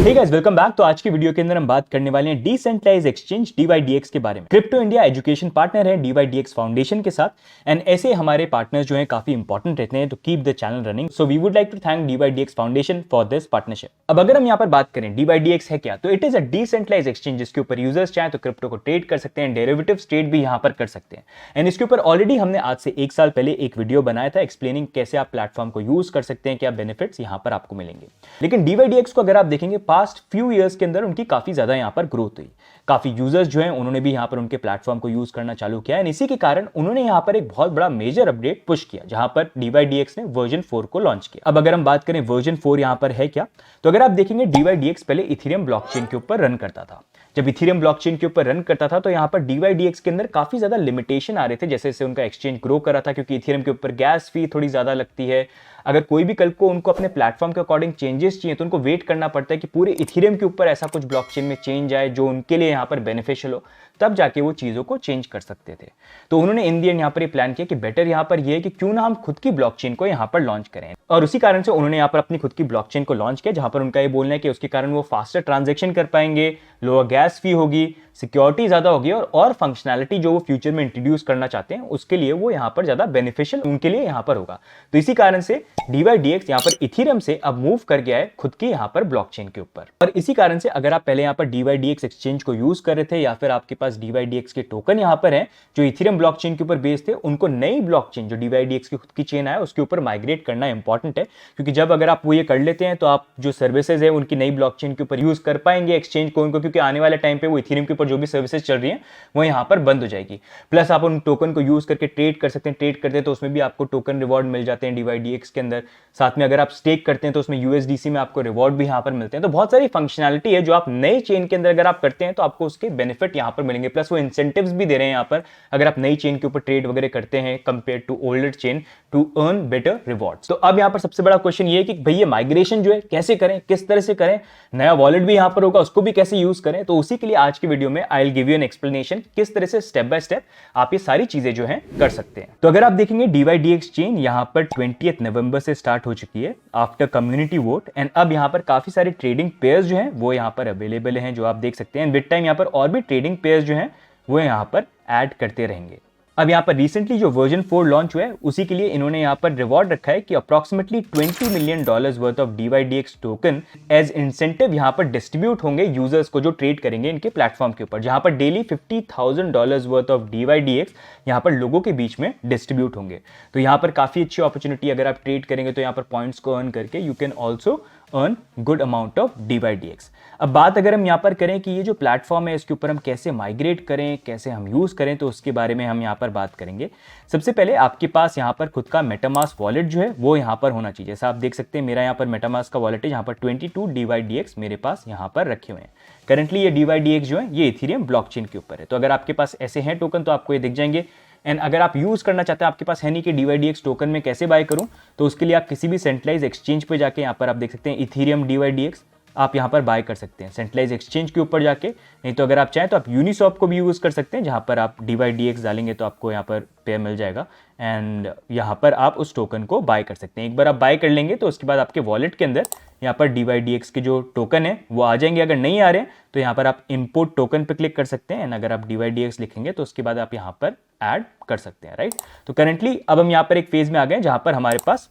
Hey guys, welcome back. तो आज की वीडियो के अंदर हम बात करने वाले हैं डिसेंट्रलाइज एक्सचेंज DYDX के बारे में। क्रिप्टो इंडिया एजुकेशन पार्टनर है DYDX फाउंडेशन के साथ एंड ऐसे हमारे पार्टनर्स जो हैं काफी इंपॉर्टेंट रहते हैं to keep the channel running. So we would like to thank DYDX foundation for this partnership. अब अगर हम यहाँ पर बात करें DYDX है क्या, तो it is a decentralise exchange जिसके ऊपर यूजर्स चाहे तो क्रिप्टो को ट्रेड कर सकते हैं, डेरिवेटिव्स ट्रेड भी यहाँ पर कर सकते हैं। एंड इसके ऊपर ऑलरेडी हमने आज से 1 साल पहले एक वीडियो बनाया था एक्सप्लेनिंग कैसे आप प्लेटफॉर्म को यूज कर सकते हैं, क्या बेनिफिट्स यहाँ पर आपको मिलेंगे। लेकिन DYDX को अगर आप देखेंगे पास्ट फ्यू ईयर्स के अंदर उनकी काफी ज्यादा यहां पर ग्रोथ हुई। काफी यूजर्स जो हैं उन्होंने भी यहां पर उनके प्लेटफॉर्म को यूज करना चालू किया है। इसी के कारण उन्होंने यहां पर एक बहुत बड़ा मेजर अपडेट पुश किया जहां पर DYDX ने वर्जन 4 को लॉन्च किया। अब अगर हम बात करें वर्जन 4 यहां पर है क्या, तो अगर आप देखेंगे DYDX पहले इथेरियम ब्लॉकचेन के ऊपर रन करता था। जब इथेरियम ब्लॉकचेन के ऊपर रन करता था तो यहां पर DYDX के अंदर काफी ज्यादा लिमिटेशन आ रहे थे, जैसे जैसे उनका एक्सचेंज ग्रो कर रहा था, क्योंकि इथेरियम के ऊपर गैस फी थोड़ी ज्यादा लगती है। अगर कोई भी कल को उनको अपने प्लेटफॉर्म के अकॉर्डिंग चेंजेस चाहिए तो उनको वेट करना पड़ता है कि पूरे इथेरियम के ऊपर ऐसा कुछ ब्लॉकचेन में चेंज आए जो उनके लिए यहां पर बेनिफिशियल हो, तब जाके वो चीजों को चेंज कर सकते थे। तो उन्होंने इन दी एंड यहां पर ये प्लान किया कि बेटर यहां पर ये है कि क्यों ना हम खुद की ब्लॉकचेन को यहां पर लॉन्च करें। और उसी कारण से उन्होंने यहां पर अपनी खुद की ब्लॉकचेन को लॉन्च किया, जहां पर उनका ये बोलना है कि उसके कारण वो फास्टर ट्रांजैक्शन कर पाएंगे, लोअर गैस फी होगी, सिक्योरिटी ज्यादा होगी और फंक्शनैलिटी जो वो फ्यूचर में इंट्रोड्यूस करना चाहते हैं उसके लिए वो यहां पर ज्यादा बेनिफिशियल उनके लिए यहां पर होगा। तो इसी कारण से DYDX यहां पर इथेरियम से अब मूव कर गया है खुद की यहां पर ब्लॉकचेन के ऊपर। और इसी कारण से अगर आप पहले यहां पर DYDX एक्सचेंज को यूज कर रहे थे या फिर आपके पास DYDX के टोकन यहां पर हैं जो इथेरियम ब्लॉकचेन के ऊपर बेस्ड थे, उनको नई ब्लॉकचेन जो DYDX की खुद की चेन है उसके ऊपर माइग्रेट करना इंपॉर्टेंट है। क्योंकि जब अगर आप वो ये कर लेते हैं तो आप जो सर्विसेज है उनकी नई ब्लॉकचेन के ऊपर यूज कर पाएंगे एक्सचेंज को उनको, क्योंकि आने वाले टाइम पे वो इथेरियम के ऊपर जो भी सर्विसेज चल रही हैं वो यहां पर बंद हो जाएगी। प्लस आप उन टोकन को यूज करके ट्रेड कर सकते हैं, ट्रेड करते हैं तो उसमें भी आपको टोकन रिवॉर्ड मिल जाते हैं DYDX के अंदर। साथ में अगर आप स्टेक करते हैं तो उसमें USDC में आपको रिवॉर्ड भी यहां पर मिलते हैं। तो बहुत सारी फंक्शनैलिटी है जो आप नई चेन के अंदर अगर आप करते हैं तो आपको उसके बेनिफिट यहां पर मिलेंगे। प्लस वो इंसेंटिव्स भी दे रहे हैं यहां पर अगर आप नई चेन के ऊपर ट्रेड वगैरह करते हैं compare to older chain to earn better rewards. तो अब यहां पर सबसे बड़ा क्वेश्चन ये है कि भैया माइग्रेशन जो है कैसे करें, किस तरह से करें, नया वॉलेट भी यहां पर होगा उसको भी कैसे यूज करें। तो उसी के लिए आज की वीडियो में I will give you an explanation किस तरह से स्टेप बाय स्टेप आप ये सारी चीजें जो हैं कर सकते हैं। तो अगर आप देखेंगे DYDX चेन यहां पर 20 नवंबर से स्टार्ट हो चुकी है आफ्टर कम्युनिटी वोट एंड अब यहां पर काफी सारे ट्रेडिंग पेयर्स जो हैं वो यहां पर अवेलेबल हैं जो आप देख सकते हैं। विद टाइम यहां पर और भी ट्रेडिंग पेयर्स जो हैं वो यहां पर ऐड करते रहेंगे। अब यहां पर रिसेंटली जो वर्जन 4 लॉन्च हुआ है उसी के लिए इन्होंने यहां पर रिवॉर्ड रखा है कि approximately $20 million worth of DYDX token as incentive यहां पर डिस्ट्रीब्यूट होंगे यूजर्स को जो ट्रेड करेंगे इनके प्लेटफॉर्म के ऊपर, जहां पर डेली $50,000 वर्थ ऑफ DYDX यहां पर लोगों के बीच में डिस्ट्रीब्यूट होंगे। तो यहां पर काफी अच्छी अपॉर्चुनिटी, अगर आप ट्रेड करेंगे तो यहां पर पॉइंट्स को अर्न करके you can also earn good amount of DYDX। अब बात अगर हम यहां पर करें कि ये जो प्लेटफॉर्म है इसके ऊपर हम कैसे माइग्रेट करें, कैसे हम यूज करें, तो उसके बारे में हम यहां पर बात करेंगे। सबसे पहले आपके पास यहां पर खुद का मेटामास्क वॉलेट जो है वो यहां पर होना चाहिए। जैसा आप देख सकते हैं मेरा यहां पर मेटामास्क का वॉलेट है, यहां पर 22 DYDX मेरे पास यहां पर रखे हुए हैं। करंटली ये DYDX जो है ये इथेरियम ब्लॉकचेन के ऊपर है। तो अगर आपके पास ऐसे हैं टोकन तो आपको ये दिख जाएंगे। एंड अगर आप यूज करना चाहते हैं, आपके पास है नहीं कि DYDX टोकन में कैसे बाय करूं, तो उसके लिए आप किसी भी सेंट्रलाइज एक्सचेंज पे जाके यहां पर आप देख सकते हैं इथेरियम DYDX आप यहां पर बाय कर सकते हैं सेंट्रलाइज एक्सचेंज के ऊपर जाके। नहीं तो अगर आप चाहें तो आप यूनिसॉप को भी यूज कर सकते हैं, जहां पर आप DYDX डालेंगे तो आपको यहां पर पेयर मिल जाएगा एंड यहां पर आप उस टोकन को बाय कर सकते हैं। एक बार आप बाय कर लेंगे तो उसके बाद आपके वॉलेट के अंदर यहाँ पर DYDX के जो टोकन है वो आ जाएंगे। अगर नहीं आ रहे हैं तो यहाँ पर आप इंपोर्ट टोकन पे क्लिक कर सकते हैं एंड अगर आप DYDX लिखेंगे तो उसके बाद आप यहाँ पर ऐड कर सकते हैं, राइट। तो करंटली अब हम यहाँ पर एक फेज में आ गए जहां पर हमारे पास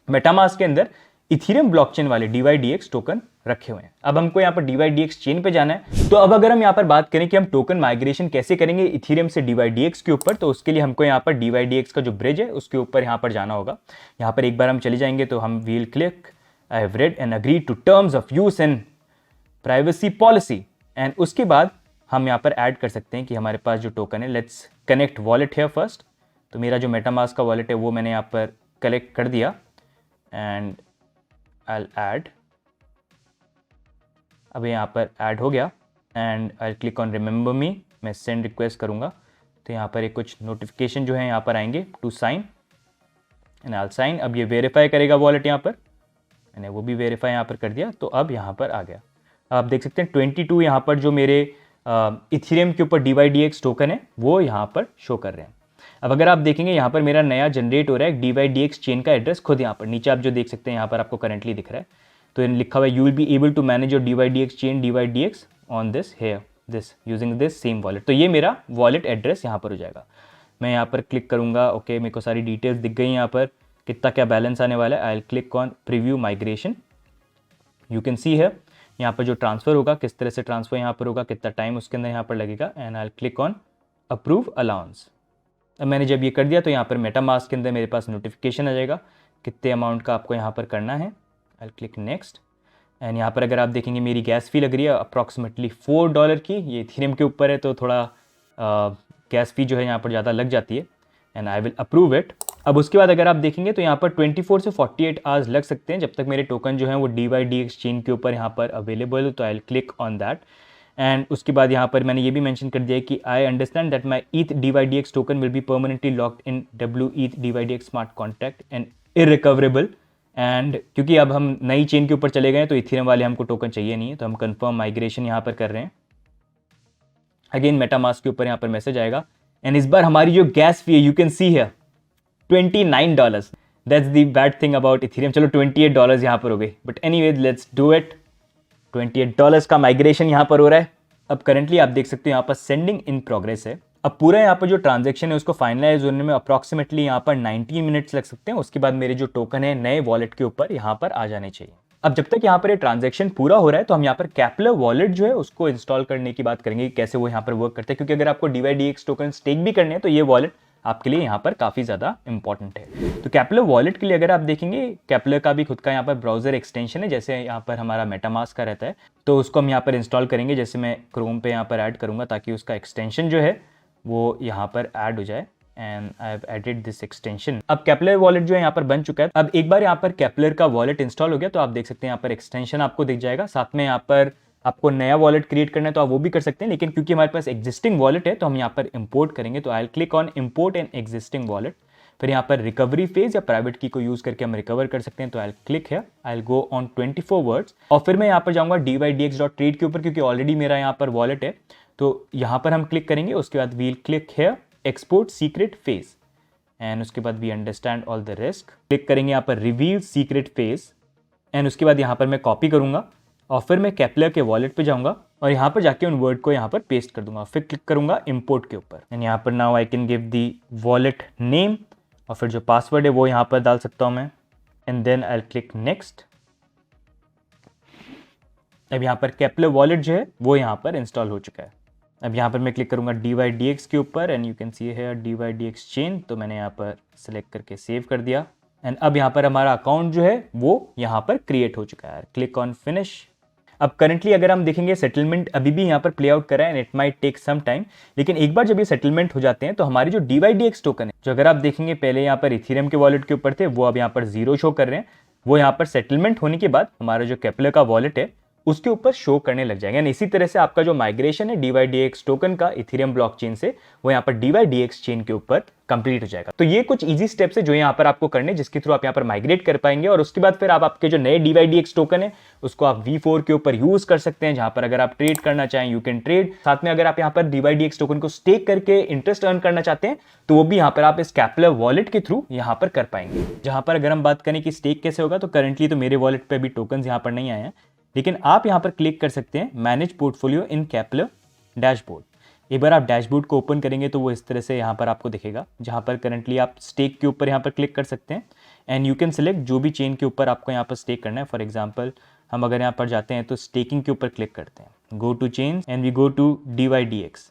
मेटामास्क के अंदर इथेरियम ब्लॉकचेन वाले DYDX टोकन रखे हुए हैं। अब हमको यहाँ पर DYDX चेन पे जाना है। तो अब अगर हम यहाँ पर बात करें कि हम टोकन माइग्रेशन कैसे करेंगे इथेरियम से DYDX के ऊपर, तो उसके लिए हमको यहाँ पर DYDX का जो ब्रिज है उसके ऊपर यहाँ पर जाना होगा। यहाँ पर एक बार हम चले जाएंगे तो हम will click I have read and agreed to terms of use and privacy policy and उसके बाद हम यहाँ पर ऐड कर सकते हैं कि हमारे पास जो टोकन है, लेट्स कनेक्ट वॉलेट है फर्स्ट। तो मेरा जो मेटामास्क का वॉलेट है वो मैंने यहाँ पर कलेक्ट कर दिया एंड I'll add। अब यहाँ पर ऐड हो गया and I'll click on remember me, मैं सेंड रिक्वेस्ट करूँगा तो यहाँ पर एक कुछ नोटिफिकेशन जो है यहाँ पर आएंगे to sign and I'll sign। अब ये वेरीफाई करेगा वॉलेट, यहाँ पर मैंने वो भी वेरीफाई यहाँ पर कर दिया तो अब यहाँ पर आ गया। अब आप देख सकते हैं 22 यहाँ पर जो मेरे इथेरियम के ऊपर DYDX टोकन है वो यहाँ पर शो कर रहे हैं। अब अगर आप देखेंगे यहाँ पर मेरा नया जनरेट हो रहा है DYDX चेन का एड्रेस खुद यहाँ पर नीचे आप जो देख सकते हैं यहाँ पर आपको करंटली दिख रहा है। तो लिखा हुआ है you will be able to manage your DYDX chain DYDX on this here this using this same wallet. तो ये मेरा वॉलेट एड्रेस यहाँ पर हो जाएगा। मैं यहाँ पर क्लिक करूँगा, ओके मेरे को सारी डिटेल्स दिख गई यहाँ पर, कितना क्या बैलेंस आने वाला है। आई will click on preview migration, you can see है यहाँ पर जो ट्रांसफ़र होगा, किस तरह से ट्रांसफ़र यहाँ पर होगा, कितना टाइम उसके अंदर यहाँ पर लगेगा, and I will click on approve allowance. अब मैंने जब ये कर दिया तो यहाँ पर मेटामास्क के अंदर मेरे पास नोटिफिकेशन आ जाएगा कितने अमाउंट का आपको यहाँ पर करना है। आई विल क्लिक नेक्स्ट, एंड यहाँ पर अगर आप देखेंगे मेरी गैस फी लग रही है अप्रॉक्सीमेटली $4 की। ये इथेरियम के ऊपर है तो थोड़ा गैस फी जो है यहाँ पर ज़्यादा लग जाती है, and I will approve it. अब उसके बाद अगर आप देखेंगे तो यहाँ पर 24 से 48 आवर्स लग सकते हैं जब तक मेरे टोकन जो है वो DYDX चेन के ऊपर यहाँ पर अवेलेबल हो। तो आई will click on that, and उसके बाद यहाँ पर मैंने ये भी मेंशन कर दिया है कि I understand that my ETH DYDX token will be permanently locked in WETH DYDX smart contract and irrecoverable. And क्योंकि अब हम नई चेन के ऊपर चले गए तो इथेरियम वाले हमको टोकन चाहिए नहीं है, तो हम कंफर्म माइग्रेशन यहाँ पर कर रहे हैं। अगेन मेटामास्क के ऊपर यहाँ पर मैसेज आएगा, एंड इस बार हमारी जो गैस फी है यू कैन सी है $29। That's the bad thing about Ethereum. चलो $28 यहाँ पर हो गए, but anyways let's do it. $28 का माइग्रेशन यहाँ पर हो रहा है। अब करंटली आप देख सकते हो यहाँ पर सेंडिंग इन प्रोग्रेस है। अब पूरा यहाँ पर जो ट्रांजैक्शन है उसको फाइनलाइज होने में अप्रॉक्सीमेटली यहाँ पर 19 मिनट्स लग सकते हैं। उसके बाद मेरे जो टोकन है नए वॉलेट के ऊपर यहाँ पर आ जाने चाहिए। अब जब तक यहाँ पर ये ट्रांजैक्शन पूरा हो रहा है तो हम यहाँ पर कैप्लर वॉलेट जो है उसको इंस्टॉल करने की बात करेंगे, कैसे वो यहाँ पर वर्क करते हैं, क्योंकि अगर आपको DYDX टोकन स्टेक भी करने हैं तो ये वॉलेट आपके लिए यहाँ पर काफ़ी ज़्यादा इंपॉर्टेंट है। तो कैप्लर वॉलेट के लिए अगर आप देखेंगे कैप्लर का भी खुद का यहाँ पर ब्राउजर एक्सटेंशन है, जैसे यहाँ पर हमारा मेटामास्क का रहता है, तो उसको हम यहाँ पर इंस्टॉल करेंगे। जैसे मैं क्रोम पे यहाँ पर ऐड करूँगा ताकि उसका एक्सटेंशन जो है वो यहाँ पर ऐड हो जाए, and I have added this extension. अब कैप्लर वॉलेट जो है यहाँ पर बन चुका है। अब एक बार यहाँ पर कैप्लर का वॉलेट इंस्टॉल हो गया तो आप देख सकते हैं यहाँ पर एक्सटेंशन आपको दिख जाएगा। साथ में यहाँ पर आपको नया वॉलेट क्रिएट करना है तो आप वो भी कर सकते हैं, लेकिन क्योंकि हमारे पास एग्जिस्टिंग वॉलेट है तो हम यहाँ पर इंपोर्ट करेंगे। तो आई will click on import an existing wallet. फिर यहाँ पर रिकवरी फेज या प्राइवेट की को यूज करके हम रिकवर कर सकते हैं। तो आई विल क्लिक है, I will go on 24 words, और फिर मैं यहाँ पर जाऊँगा DYDX.trade के ऊपर, क्योंकि ऑलरेडी मेरा यहाँ पर वॉलेट है तो यहाँ पर हम क्लिक करेंगे। उसके बाद वील क्लिक है एक्सपोर्ट सीक्रेट फेज, एंड उसके बाद we understand all the risk. Click करेंगे यहाँ पर रिवील सीक्रेट फेज, एंड उसके बाद यहाँ पर मैं कॉपी करूँगा और फिर मैं कैप्लर के वॉलेट पे जाऊँगा और यहाँ पर जाके उन वर्ड को यहाँ पर पेस्ट कर दूंगा। फिर क्लिक करूँगा इंपोर्ट के ऊपर, एंड यहाँ पर now I can give the wallet name, और फिर जो पासवर्ड है वो यहाँ पर डाल सकता हूँ मैं, and then I will click next. अब यहाँ पर कैप्लर वॉलेट जो है वो यहाँ पर इंस्टॉल हो चुका है। अब यहाँ पर मैं क्लिक करूँगा DYDX के ऊपर, एंड यू कैन सी है DYDX चेन, तो मैंने यहाँ पर सिलेक्ट करके सेव कर दिया, एंड अब यहाँ पर हमारा अकाउंट जो है वो यहाँ पर क्रिएट हो चुका है। Click on finish. अब करंटली अगर हम देखेंगे सेटलमेंट अभी भी यहाँ पर प्ले आउट कर रहा है, and it might take some time, लेकिन एक बार जब ये सेटलमेंट हो जाते हैं तो हमारी जो DYDX टोकन है, जो अगर आप देखेंगे पहले यहाँ पर इथेरियम के वॉलेट के ऊपर थे वो अब यहाँ पर 0 शो कर रहे हैं, वो यहाँ पर सेटलमेंट होने के बाद हमारा जो कैप्लर का वॉलेट है उसके ऊपर शो करने लग जाएंगे। इसी तरह से आपका जो माइग्रेशन है DYDX टोकन का इथेरियम ब्लॉकचेन से वो यहाँ पर DYDX चेन के ऊपर कंप्लीट हो जाएगा। तो ये कुछ इजी स्टेप्स है जो यहाँ पर आपको करने, जिसके थ्रू आप यहाँ पर माइग्रेट कर पाएंगे, और उसके बाद फिर आप आपके जो नए DYDX टोकन है उसको आप V4 के ऊपर यूज कर सकते हैं, जहां पर अगर आप ट्रेड करना चाहें यू कैन ट्रेड। साथ में अगर आप यहाँ पर DYDX टोकन को स्टेक करके इंटरेस्ट अर्न करना चाहते हैं तो वो भी यहाँ पर आप इस कैप्लर वॉलेट के थ्रू यहाँ पर कर पाएंगे। जहां पर अगर हम बात करें कि स्टेक कैसे होगा, तो करंटली तो मेरे वॉलेट पे अभी टोकन यहाँ पर नहीं आए हैं, लेकिन आप यहाँ पर क्लिक कर सकते हैं manage portfolio in Kepler dashboard. एक बार आप डैशबोर्ड को ओपन करेंगे तो वो इस तरह से यहाँ पर आपको दिखेगा, जहाँ पर करंटली आप स्टेक के ऊपर यहाँ पर क्लिक कर सकते हैं, एंड यू कैन सिलेक्ट जो भी चेन के ऊपर आपको यहाँ पर स्टेक करना है। फॉर एग्जांपल हम अगर यहाँ पर जाते हैं तो स्टेकिंग के ऊपर क्लिक करते हैं, go to chain and we go to DYDX।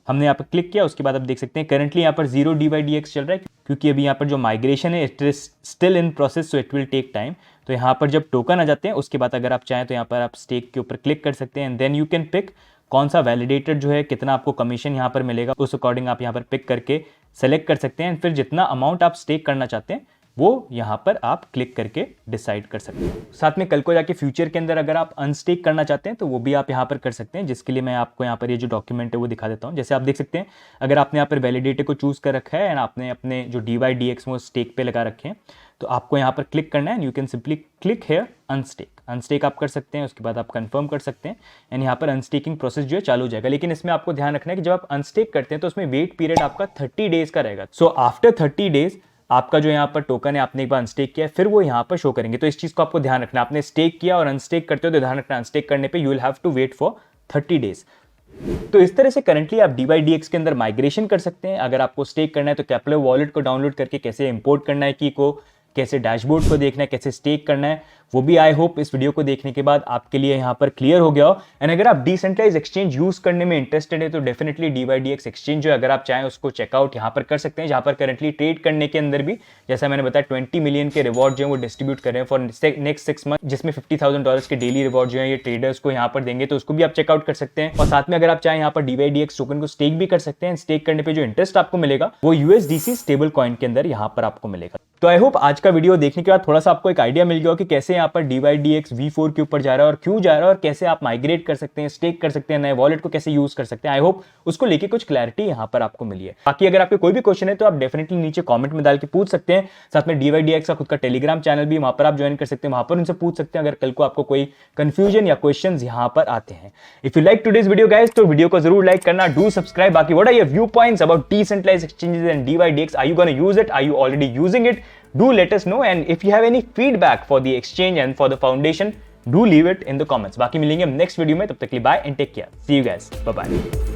हमने यहाँ पर क्लिक किया, उसके बाद आप देख सकते हैं करंटली यहाँ पर 0 DYDX चल रहा है, क्योंकि अभी यहाँ पर जो माइग्रेशन है it is still in process, so it will take time. तो यहाँ पर जब टोकन आ जाते हैं उसके बाद अगर आप चाहें तो यहाँ पर आप स्टेक के ऊपर क्लिक कर सकते हैं, and then you can pick कौन सा वैलिडेटर जो है, कितना आपको कमीशन यहाँ पर मिलेगा, उस अकॉर्डिंग आप यहाँ पर पिक करके सेलेक्ट कर सकते हैं। फिर जितना अमाउंट आप स्टेक करना चाहते हैं वो यहाँ पर आप क्लिक करके डिसाइड कर सकते हैं। साथ में कल को जाके फ्यूचर के अंदर अगर आप अनस्टेक करना चाहते हैं तो वो भी आप यहाँ पर कर सकते हैं, जिसके लिए मैं आपको यहाँ पर ये जो डॉक्यूमेंट है वो दिखा देता हूँ। जैसे आप देख सकते हैं अगर आपने यहाँ पर वैलिडेटर को चूज कर रखा है एंड आपने अपने जो DYDX वो स्टेक पे लगा रखे हैं, तो आपको यहाँ पर क्लिक करना है and you can simply click here unstake आप कर सकते हैं। उसके बाद आप कंफर्म कर सकते हैं एंड यहाँ पर अनस्टेकिंग प्रोसेस जो है चालू हो जाएगा। लेकिन इसमें आपको ध्यान रखना है कि जब आप अनस्टेक करते हैं तो उसमें वेट पीरियड आपका 30 डेज का रहेगा। सो आफ्टर 30 डेज आपका जो यहाँ पर टोकन है आपने एक बार अनस्टेक किया है, फिर वो यहाँ पर शो करेंगे। तो इस चीज को आपको ध्यान रखना, आपने स्टेक किया और अनस्टेक करते हो तो ध्यान रखना, अनस्टेक करने पे you will have to wait for 30 days. तो इस तरह से करंटली आप DYDX के अंदर माइग्रेशन कर सकते हैं। अगर आपको स्टेक करना है तो केप्लर वॉलेट को डाउनलोड करके कैसे इंपोर्ट करना है की को, कैसे डैशबोर्ड को देखना है, कैसे स्टेक करना है, वो भी आई होप इस वीडियो को देखने के बाद आपके लिए यहाँ पर क्लियर हो गया हो। एंड अगर आप डिसेंट्रलाइज एक्सचेंज यूज करने में इंटरेस्टेड है तो डेफिनेटली DYDX एक्सचेंज जो अगर आप चाहें उसको चेकआउट यहाँ पर कर सकते हैं, जहाँ पर करंटली ट्रेड करने के अंदर भी जैसा मैंने बताया 20 मिलियन के रिवॉर्ड जो है वो डिस्ट्रीब्यूट कर रहे हैं फॉर नेक्स्ट 6 मंथ, जिसमें $50,000 के डेली रिवॉर्ड जो है ये ट्रेडर्स को यहाँ पर देंगे, तो उसको भी आप चेकआउट कर सकते हैं। और साथ में अगर आप चाहें यहाँ पर DYDX टोकन को स्टेक भी कर सकते हैं। स्टेक करने पे जो इंटरेस्ट आपको मिलेगा वो USDC स्टेबल कॉइन के अंदर यहाँ पर आपको मिलेगा। तो आई होप आज का वीडियो देखने के बाद थोड़ा सा आपको एक आइडिया मिल गया हो कि कैसे यहाँ पर DYDX V4 के ऊपर जा रहा है और क्यों जा रहा है और कैसे आप माइग्रेट कर सकते हैं, स्टेक कर सकते हैं, नए वॉलेट को कैसे यूज कर सकते हैं। आई होप उसको लेके कुछ क्लैरिटी यहाँ पर आपको मिली है। बाकी अगर आपके कोई भी क्वेश्चन है तो आप डेफिनेटली नीचे कमेंट में डाल के पूछ सकते हैं। साथ में DYDX का खुद का टेलीग्राम चैनल भी वहां पर आप ज्वाइन कर सकते हैं, वहां पर उनसे पूछ सकते हैं अगर कल को आपको कोई कंफ्यूजन या क्वेश्चन यहाँ पर आते हैं। If you like today's video guys तो वीडियो को जरूर लाइक करना, डू सब्सक्राइब। बाकी what are your view points about decentralised exchanges and DYDX? Are you going to use it? Are you already using it? Do let us know, and if you have any feedback for the exchange and for the foundation, do leave it in the comments. बाकी मिलेंगे हम next video में, तब तक के लिए bye and take care. See you guys, bye bye.